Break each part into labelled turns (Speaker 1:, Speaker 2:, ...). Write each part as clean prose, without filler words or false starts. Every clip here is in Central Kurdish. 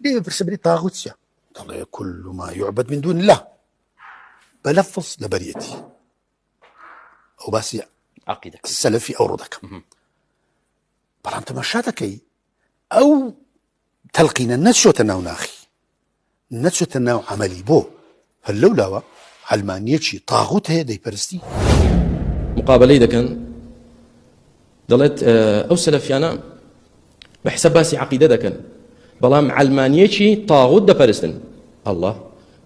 Speaker 1: ليه برسبري طاغوتيا قال كل ما يعبد من دون الله بلفظ لبريتي أو باسي
Speaker 2: عقيدك
Speaker 1: السلفي أو ردك بلام تمشاتكي أو تلقينا نتشو تناو ناخي نتشو تناو عملي بو هاللولاوا علمانيتشي طاغوت هيدي برستي
Speaker 3: مقابلة إذا كان ضلت أو سلفيانا بحسب باسي عقيدة ذا كان بلام علمانيتشي طاغوت دا برستن الله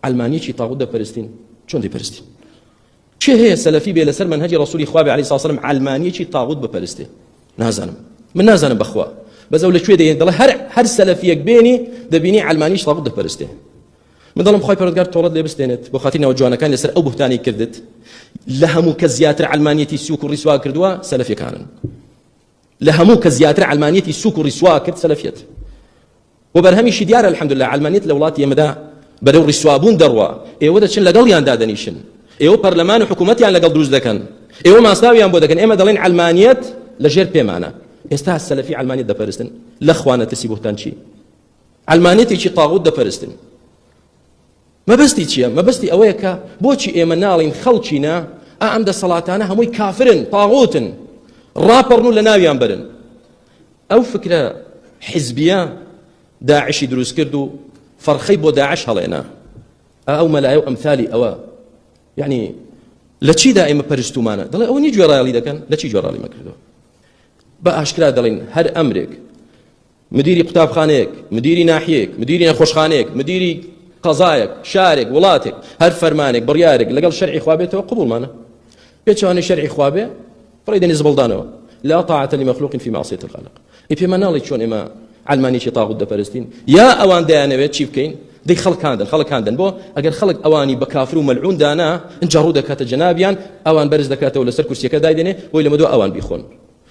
Speaker 3: علمانيتشي طاغوت دا برستين شون دي برستين شو هي السلفي بلا سر منهج رسول إخوابي عليه الصلاة والسلام علمانيتشي طاغوت ببرستين نازنم من نازنم بخوا بس أول شوي ده ضل هر سلفية بيني دبيني علمانيش طاغوت دا برستين من ضلهم خايف رجال تورد لبس دينت بخاتينا وجوانا كان يسر أو بهتاني كردت لهمو كزياتر علمانيتي سوق الرسوا كردوا سلفي كانن لهمو كزياتر علمانيتي سوق الرسوا كرد سلفيت وبرهمي شي ديار الحمد لله علمانيت لولات يمدا بدو الرسوابون دروا ودا شن لقل يان دادنيشن برلمان وحكومتي يعني لقل دروز دكن ما ساوي يان بودكن اما دلين علمانيت لجير بيمانا استا السلفي علمانيت دبرستن لاخوانا تسيبو تانشي علمانيتي شي طاغوت دبرستن ما بستي اويكا بوشي ايمنالين خلچينا عند صلاتانا هموي كافرن طاغوتن رابرنو لناويان برن او فكره حزبيه داعشي دروس كردو فرخي بو داعش هلينا او ملايو امثالي او يعني لشي دائما برستو مانا دل او ني جورالي دكن لشي جورالي ما كردو با اشكال دلين هر امرك مديري قطاب خانيك مديري ناحيك مديري نخوش خانيك مديري قضايك شارك ولاتك هر فرمانك بريارك لقل شرعي خوابته قبول مانا بيتشاني شرعي خوابه فريدني زبلدانو لا طاعة لمخلوق في معصية الخالق إبي منالي شون إما علماني شي طاغوت دا فلسطين يا أوان دانا بيت شيف كين دي خلق كاندن بو أجر خلق أواني بكافر وملعون دانا انجارو دكات جنابيان أوان برز دكات ولا سر كرسي كدايدني ولا مدو أوان بيخون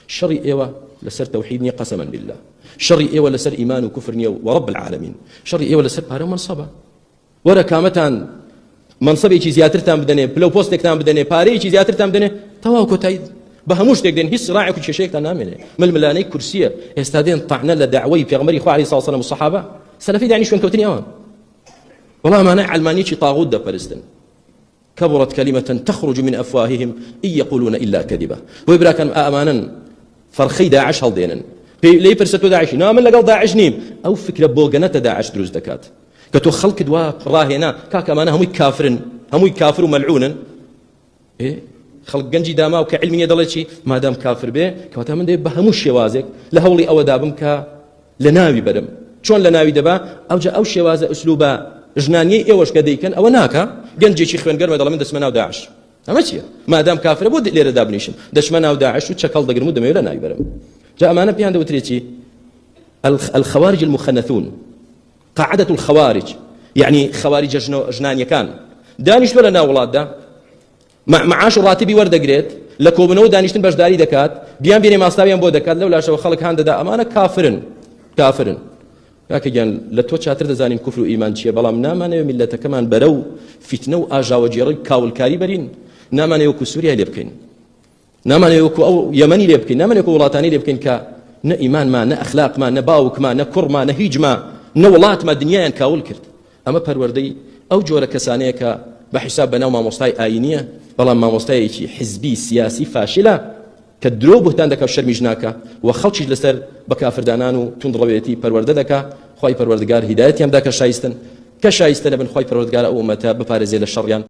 Speaker 3: شري إيوه لسر توحيدني قسما بالله شري إيوه لسر إيمان وكفرني ورب العالمين شري إيوه لسر بارو منصبه ورا كامتان منصبي شي زياترتان بدني بلو بوستكتان بدني باري شي زياترتان بدني تواو كوتايد بهموش تقدين هي صراع كل شيء تنامنه من الملاني كرسيه يستادين طعنا لدعوي في غمري اخو عليه الصلاه والسلام والصحابه سلفي يعني شو كوتني اوان والله ما نعلم علمانيتي طاغوت دا فلسطين كبرت كلمه تخرج من افواههم ان يقولون الا كذبا ويبرا كان امانا فرخي داعش هلدينن لي برستو داعش نام لقل داعش نيم او فكره بوغنته داعش دروز دكات كتو خلق دوا راهنا كاكمانا هم كافر وملعون خلق جنجي داما وكعلمية دلتشي ما دام كافر به كواتا من دي بهموش شوازك لهولي او دابم كا لناوي بدم شلون لناوي دبا او جا او شوازه اسلوبا جنانيه ايوش كديكن او ناكا جنجي شي خوين قرمه من دسمنا وداعش امشي ما دام كافر بود ليره دابنيشن دشمنا وداعش وتشكل دقر مده ما لناوي بدم جاء معنا بيان دوتريتشي الخوارج المخنثون قاعدة الخوارج يعني خوارج جنانية كان دانيش ولا ناولاد دا معاش راتبي ورد قريت لكوبنو دانيشتن باش داري دكات بيان بيني ماستاويان بو دكات لولا شو خلق هاندا دا امانه كافرن هكا جان لتو شاتر دزانين كفر وايمان شي بلا نامانه ملته كمان برو فتنه واجا وجير كاول كاري برين نامانه يوكو سوريا ليبكين نامانه يوكو او يمني ليبكين نامانه يوكو ولاتاني ليبكين كا ن ايمان ما ن اخلاق ما ن باوك ما ن كر ما ن هيج ما نولات ما دنيا كاول كرت اما پروردي او جوره كسانيك بحساب بناو ما مستاي اينيه بلا ما مستاي شي حزبي سياسي فاشله كدرو بهتان دك الشرم جناكا وخلشي لسر بكافر دانانو تندربيتي پرورددك خوي پروردگار هدايت يم دك شايستن كشايستن بن خوي پروردگار امته بپارزي للشريان